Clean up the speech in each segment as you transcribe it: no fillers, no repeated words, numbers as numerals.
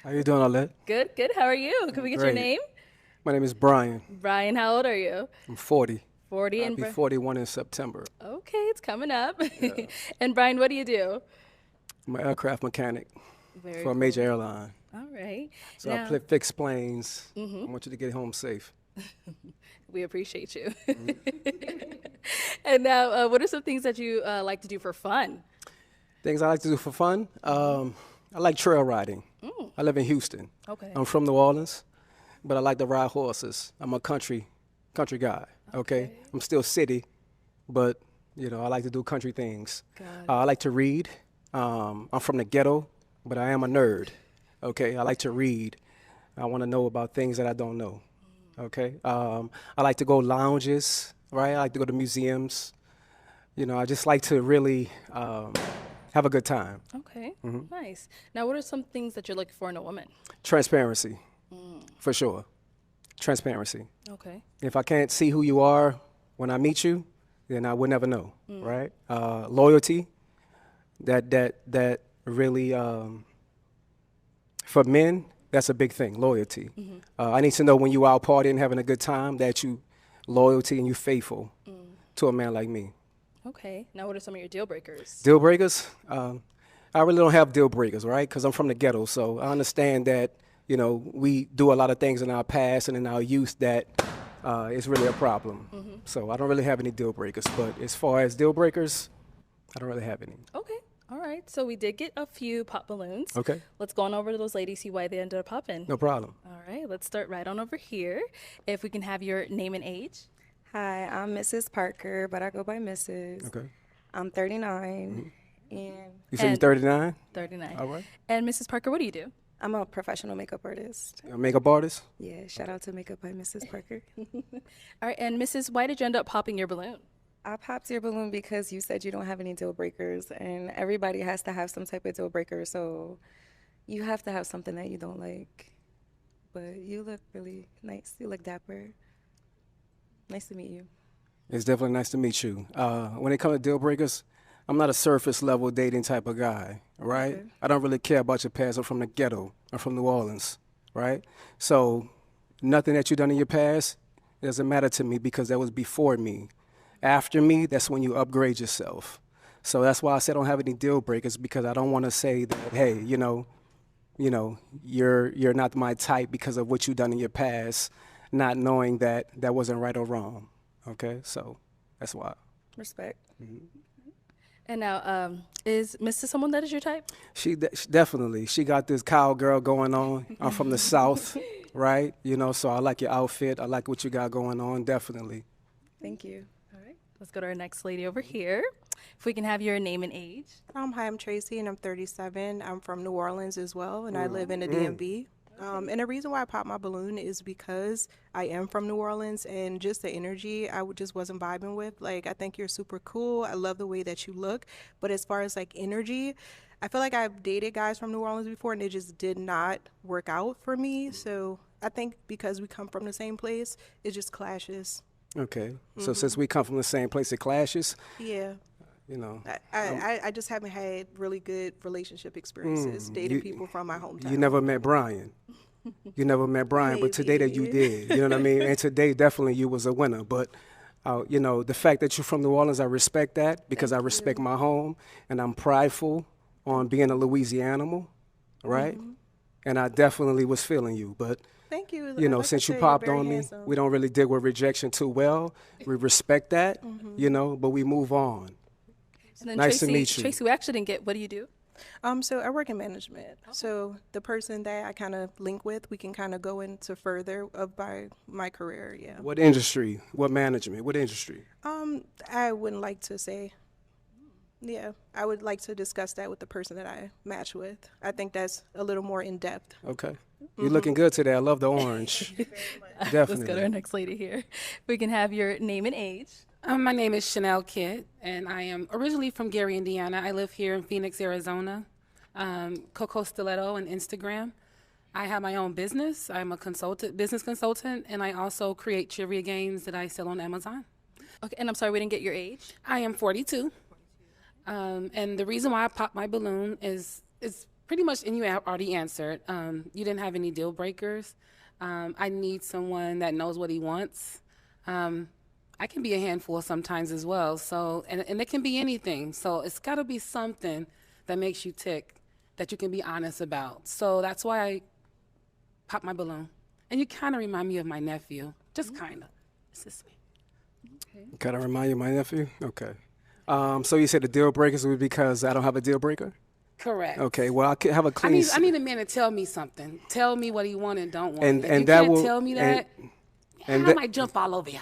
How you doing, Alette? Good, good. How are you? Can we get your Great. name? My name is Brian. Brian, how old are you? I'm 40. 40 I'll and be 41 in September. okay, it's coming up. Yeah. And Brian, what do you do? I'm an aircraft mechanic Very for a major cool. airline. All right. So I Now, fix planes. I want you to get home safe. we appreciate you. And now, what are some things that you like to do for fun? Things I like to do for fun. I like trail riding. I live in Houston. Okay. I'm from New Orleans, but I like to ride horses. I'm a country guy. Okay. Okay. I'm still city, but I like to do country things. Got I it. like to read. I'm from the ghetto, but I am a nerd. Okay. I like to read. I want to know about things that I don't know. Okay. I like to go lounges, right? I like to go to museums. I just like to really have a good time. Okay. Nice. Now, what are some things that you're looking for in a woman? Transparency, for sure. Transparency. Okay. If I can't see who you are when I meet you, then I would never know, right? Loyalty, that really, for men, that's a big thing. Loyalty. I need to know when you out partying, having a good time, that you loyalty and you faithful to a man like me. Okay. Now, what are some of your deal breakers? Deal breakers? I really don't have deal breakers, right? Because I'm from the ghetto, so I understand that we do a lot of things in our past and in our youth that is really a problem. So I don't really have any deal breakers. But as far as deal breakers, I don't really have any. Okay. All right. So we did get a few pop balloons. Okay, Let's go on over to those ladies, see why they ended up popping. no problem. All right. Let's start right on over here. If we can have your name and age. Hi, I'm Mrs. Parker, but I go by Mrs. Okay. I'm 39, and You say you're And 39? 39. All right. And Mrs. Parker, what do you do? I'm a professional makeup artist. You're a makeup artist? Yeah, shout out to Makeup by Mrs. Parker. All right. And Mrs., why did you end up popping your balloon? I popped your balloon because you said you don't have any deal breakers, and everybody has to have some type of deal breaker, so you have to have something that you don't like. But you look really nice. You look dapper. Nice to meet you. It's definitely nice to meet you. When it comes to deal breakers, I'm not a surface level dating type of guy, right? Okay. I don't really care about your past. I'm from the ghetto. I'm from New Orleans, right? So nothing that you've done in your past doesn't matter to me because that was before me. After me, that's when you upgrade yourself. So that's why I said I don't have any deal breakers because I don't want to say that, hey, you're not my type because of what you've done in your past, not knowing that that wasn't right or wrong. Okay, so that's why. Respect. And now, is Mrs. someone that is your type? Definitely she got this cowgirl going on. I'm from the South, right? So I like your outfit. I like what you got going on. Definitely. Thank you. All right. Let's go to our next lady over here. If we can have your name and age. Hi, I'm Tracy, and I'm 37. I'm from New Orleans as well, and I live in the DMV. And the reason why I popped my balloon is because I am from New Orleans, and just the energy just wasn't vibing with. Like, I think you're super cool. I love the way that you look. But as far as like energy, I feel like I've dated guys from New Orleans before, and it just did not work out for me. So I think because we come from the same place, it just clashes. Okay. So since we come from the same place, it clashes. Yeah. You know, I just haven't had really good relationship experiences dating you- people from my hometown. you never met Brian. You never met Brian, but today that you Maybe. did. You know what I mean? And today definitely you was a winner. But the fact that you're from New Orleans, I respect that because I respect my home and I'm prideful on being a Louisianimal, right? And I definitely was feeling you. But Thank you. you know, Like I since you said, you're popped very on me, handsome. we don't really deal with rejection too well. We respect that, but we move on. And then Nice to Tracy, meet you. Tracy, we actually didn't get, what do you do? So I work in management. So the person that I kind of link with, we can kind of go into further of my career. Yeah. What industry? What management? What industry? I wouldn't like to say. Yeah, I would like to discuss that with the person that I match with. I think that's a little more in depth. Okay. You're looking good today. I love the orange. Let's go to Definitely. our next lady here. If we can have your name and age. My name is Chanel Kidd, and I am originally from Gary, Indiana. I live here in Phoenix, Arizona. Coco Stiletto on Instagram. I have my own business. I'm a business consultant, and I also create trivia games that I sell on Amazon. Okay, and I'm sorry, we didn't get your age. I am 42. And the reason why I popped my balloon is Pretty much, and you already answered. You didn't have any deal breakers. I need someone that knows what he wants. I can be a handful sometimes as well. So, and it can be anything. So it's got to be something that makes you tick, that you can be honest about. So that's why I pop my balloon. And you kind of remind me of my nephew, just kind of. It's just me. Kind of remind you of my nephew? Okay. So you said the deal breakers would be because I don't have a deal breaker? Correct. Okay, well, I could have a clean... I need a man to tell me something. Tell me what he want and don't want. And- If and you that can't will- tell me and- that, and I that- might jump all over you.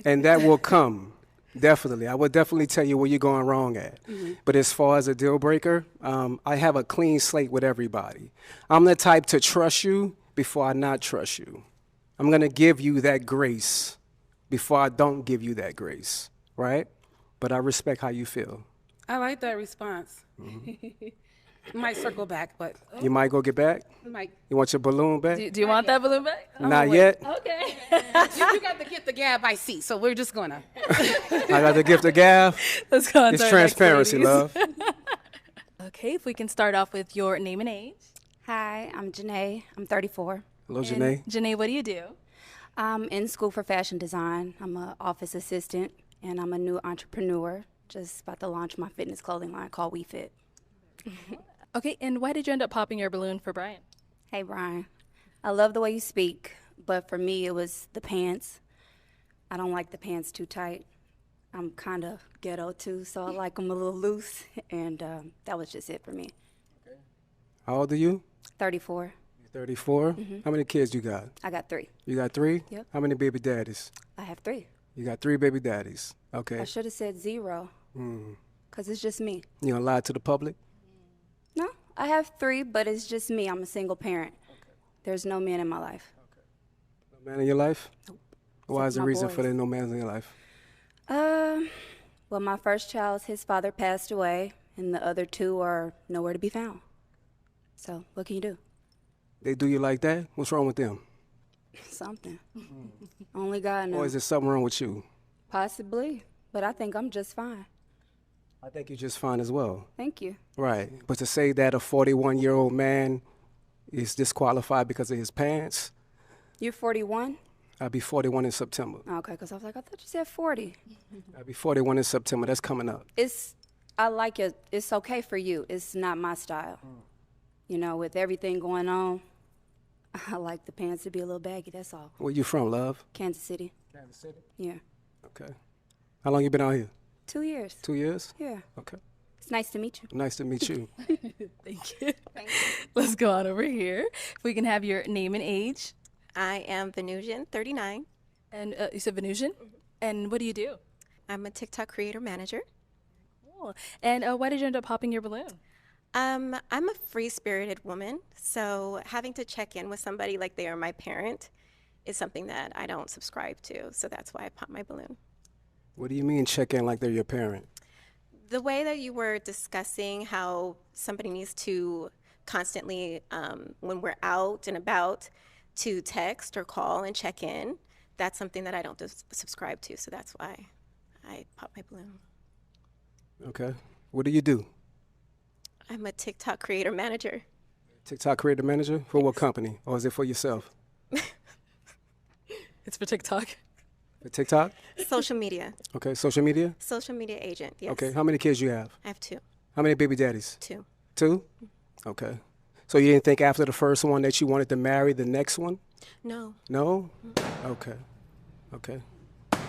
And that will come, definitely. I will definitely tell you where you're going wrong at. But as far as a deal breaker, I have a clean slate with everybody. I'm the type to trust you before I not trust you. I'm going to give you that grace before I don't give you that grace, right? But I respect how you feel. I like that response. Might circle back, but You might go get back? might. You want your balloon back? Do you want that balloon back? Not yet. Okay. You got to get the gab I see, so we're just gonna. I got the gift of gab. Let's go on It's to our next transparency, ladies. love. Okay, if we can start off with your name and age. Hi, I'm Janae. I'm 34. Hello, And Janae. Janae, what do you do? I'm in school for fashion design. I'm an office assistant, and I'm a new entrepreneur. Just about to launch my fitness clothing line called WeFit. Okay, and why did you end up popping your balloon for Brian? Hey, Brian. I love the way you speak, but for me, it was the pants. I don't like the pants too tight. I'm kind of ghetto too, so I like them a little loose, and that was just it for me. How old are you? 34. 34. How many kids you got? I got 3. You got 3? Yep. How many baby daddies? I have 3. You got 3 baby daddies. Okay. I should have said 0, because it's just me. You gonna lie to the public? No, I have 3, but it's just me. I'm a single parent. There's no man in my life. No man in your life? Nope. Why is the my reason for boys. there no man in your life? Well, my first child, his father passed away, and the other 2 are nowhere to be found. So, what can you do? They do you like that? What's wrong with them? Something. Only God knows. Or is there something wrong with you? Possibly, but I think I'm just fine. I think you're just fine as well. Thank you. Right. But to say that a 41-year-old man is disqualified because of his pants, You're 41? I'll be 41 in September. Okay, because I was like, I thought you said 40. I'll be 41 in September. That's coming up. I like it. It's okay for you. It's not my style. You know, with everything going on, I like the pants to be a little baggy, that's all. Where you from, love? Kansas City. Kansas City. Yeah. Okay. How long you been out here? 2 years. 2 years? Yeah. Okay. It's nice to meet you. Nice to meet you. Thank you. Let's go on over here. If we can have your name and age. I am Venusian, 39. And you said Venusian? And what do you do? I'm a TikTok creator manager. Cool. And why did you end up popping your balloon? I'm a free-spirited woman, so having to check in with somebody like they are my parent is something that I don't subscribe to. So that's why I pop my balloon. What do you mean check in like they're your parent? The way that you were discussing how somebody needs to constantly, when we're out and about, to text or call and check in, that's something that I don't subscribe to. So that's why I pop my balloon. Okay. What do you do? I'm a TikTok creator manager. TikTok creator manager? For what company? Or is it for yourself? It's for TikTok. For TikTok? Social media. Okay. Social media? Social media agent, yes. Okay. How many kids you have? I have 2. How many baby daddies? 2. 2? Okay. So you didn't think after the first one that you wanted to marry the next one? No. No? Okay. Okay.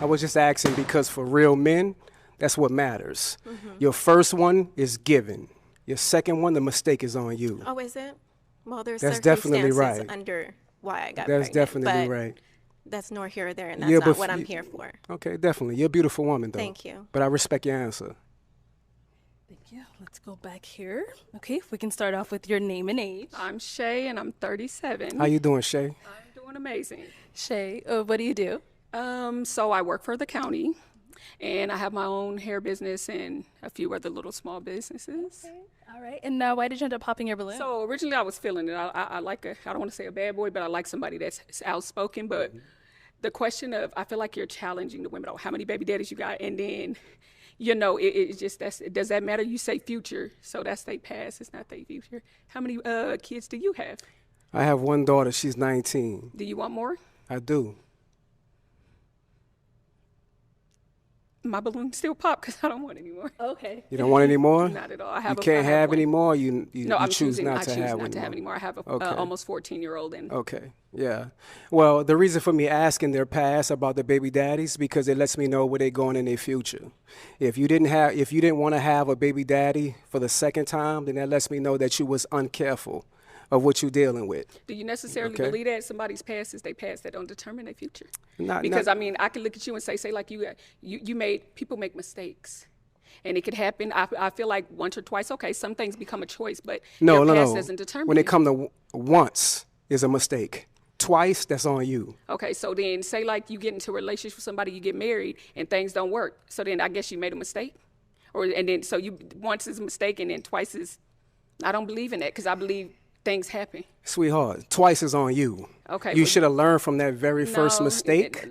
I was just asking because for real men, that's what matters. Your first one is given. Your second one, the mistake is on you. Oh, is it? Well, there's That's definitely circumstances right. under why I got That's pregnant, definitely but right. that's nor here or there, and that's Yeah, not but what I'm you- here for. Okay, definitely. You're a beautiful woman, though. Thank you. But I respect your answer. Thank you. Let's go back here. Okay, if we can start off with your name and age. I'm Shay, and I'm 37. How you doing, Shay? I'm doing amazing. Shay, what do you do? So I work for the county, and I have my own hair business and a few other little small businesses. All right. And why did you end up popping your balloon? So originally I was feeling it. I like I don't want to say a bad boy, but I like somebody that's outspoken. But the question of, I feel like you're challenging the women. Oh, how many baby daddies you got? And then you know, it's just does that matter? You say future, so that's their past. It's not their future. How many kids do you have? I have one daughter. She's 19. Do you want more? I do. My balloon still pop because I don't want any more. Okay. You don't want any more? Not at all. I You have. can't I have have one. any more. You No, I'm choose choosing. not I to choose have not any to have more. any more. I have a Okay. almost 14-year-old, and Okay, yeah. Well, the reason for me asking their past about the baby daddies because it lets me know where they're going in their future. If you didn't want to have a baby daddy for the second time, then that lets me know that you was uncareful of what you're dealing with. do you necessarily Okay. believe that somebody's past is their past that don't determine their future? Not- Because not- I mean, I can look at you and say like you made people make mistakes. And it could happen. I feel like once or twice, okay, some things become a choice, but your past doesn't determine When you. it come to once is a mistake. Twice, that's on you. Okay, so then say like you get into a relationship with somebody, you get married, and things don't work. So then I guess you made a mistake, and then so you once is a mistake, and then twice is. I don't believe in that because I believe things happen. Sweetheart, twice is on you. Okay, You but- should have learned from that very first No, mistake.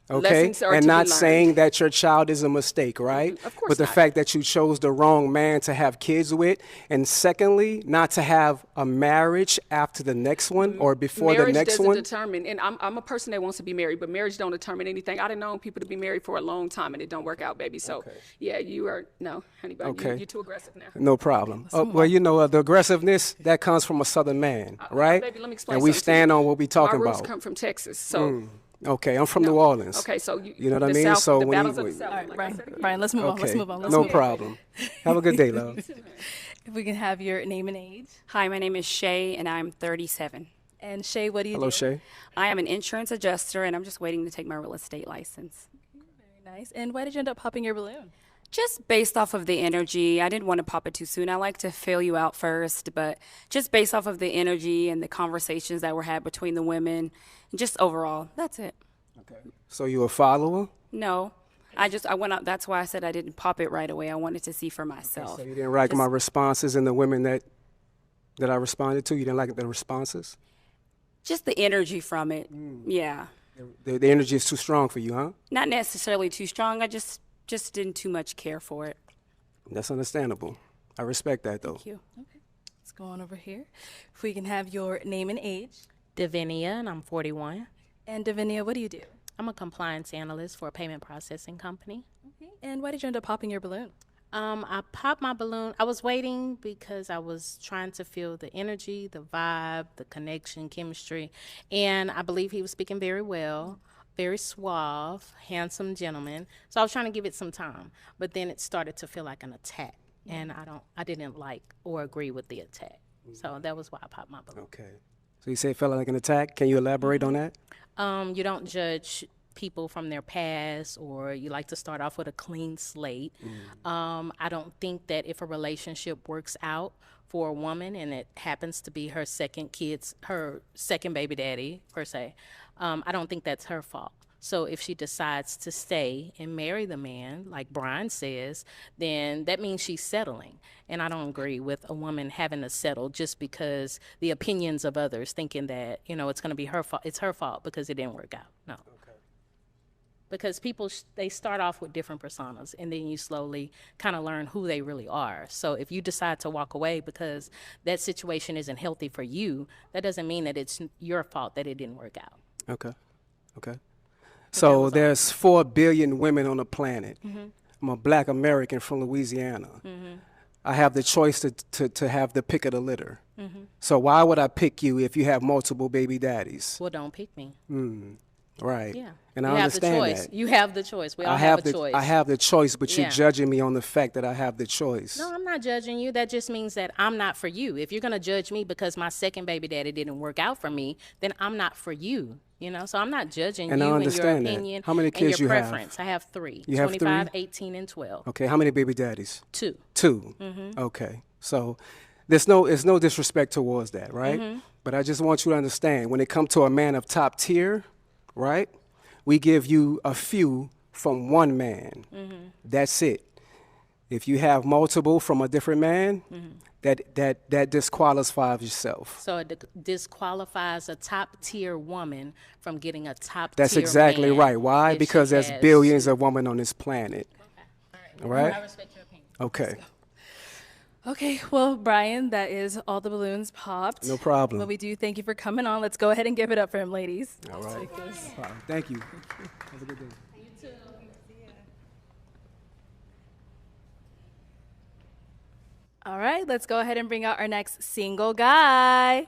Okay, lessons are and to be not learned. saying that your child is a mistake, right? Of course But the not. fact that you chose the wrong man to have kids with, and secondly, not to have a marriage after the next one or before Marriage the next doesn't one. determine, and I'm a person that wants to be married, but marriage don't determine anything. I done known people to be married for a long time and it don't work out, baby. So yeah, you are no, honey, bun, Okay. you're too aggressive now. No problem. Well, you know, the aggressiveness that comes from a Southern man, right? Baby, let me explain And we something to stand you. on what we talking My roots about. come from Texas, so Okay, I'm from New Orleans. okay, so You know what I the mean? South, So the when battles you- of the South. All right, like I Brian. said again. Brian, let's move on. Okay, Let's move on. Let's no move on. problem. Have a good day, love. If we can have your name and age. Hi, my name is Shay, and I'm 37. And Shay, what do you Hello, do? Shay. I am an insurance adjuster, and I'm just waiting to take my real estate license. Very nice. And why did you end up popping your balloon? Just based off of the energy, I didn't want to pop it too soon. I like to feel you out first, but just based off of the energy and the conversations that were had between the women, just overall, that's it. So you a follower? No, I went out. That's why I said I didn't pop it right away. I wanted to see for myself. So you didn't like Just- my responses and the women that I responded to? You didn't like the responses? Just the energy from it. Yeah. The energy is too strong for you, huh? Not necessarily too strong. I just didn't too much care for it. That's understandable. I respect that, though. Thank you. Let's go on over here. If we can have your name and age. Davinia, and I'm 41. And Davinia, what do you do? I'm a compliance analyst for a payment processing company. Okay. And why did you end up popping your balloon? I popped my balloon. I was waiting because I was trying to feel the energy, the vibe, the connection, chemistry. And I believe he was speaking very well, very suave, handsome gentleman. So I was trying to give it some time. But then it started to feel like an attack. And I didn't like or agree with the attack. So that was why I popped my balloon. Okay. So you say it felt like an attack. Can you elaborate on that? You don't judge people from their past, or you like to start off with a clean slate. I don't think that if a relationship works out for a woman and it happens to be her second baby daddy per se, I don't think that's her fault. So if she decides to stay and marry the man, like Brian says, then that means she's settling. And I don't agree with a woman having to settle just because the opinions of others thinking that, it's going to be her fault. It's her fault because it didn't work out. No. Okay. Because people, they start off with different personas, and then you slowly kind of learn who they really are. So if you decide to walk away because that situation isn't healthy for you, that doesn't mean that it's your fault that it didn't work out. Okay. Okay. So there's 4 billion women on the planet. I'm a black American from Louisiana. I have the choice to have the pick of the litter. So why would I pick you if you have multiple baby daddies? Well, don't pick me. Right. Yeah. And you I have understand the choice. that. You have the choice. We all I have have a choice. I have the choice, but Yeah. you're judging me on the fact that I have the choice. No, I'm not judging you. That just means that I'm not for you. If you're going to judge me because my second baby daddy didn't work out for me, then I'm not for you. So I'm not judging And I you and your understand that. opinion How many kids and your you have? preference. I have 3. You have 25, 3? 18, and 12. Okay, how many baby daddies? 2. 2. Okay. So it's no disrespect towards that, right? But I just want you to understand, when it comes to a man of top tier, right? We give you a few from one man. That's it. If you have multiple from a different man, that disqualifies yourself. So it disqualifies a top tier woman from getting a top That's tier exactly man right. Why? if Because she there's has billions of women on this planet. All right? I respect your opinion. Okay. Okay, well, Brian, that is all the balloons popped. No problem. But we do thank you for coming on. Let's go ahead and give it up for him, ladies. All right. Thank you. Have a good day. All right, let's go ahead and bring out our next single guy.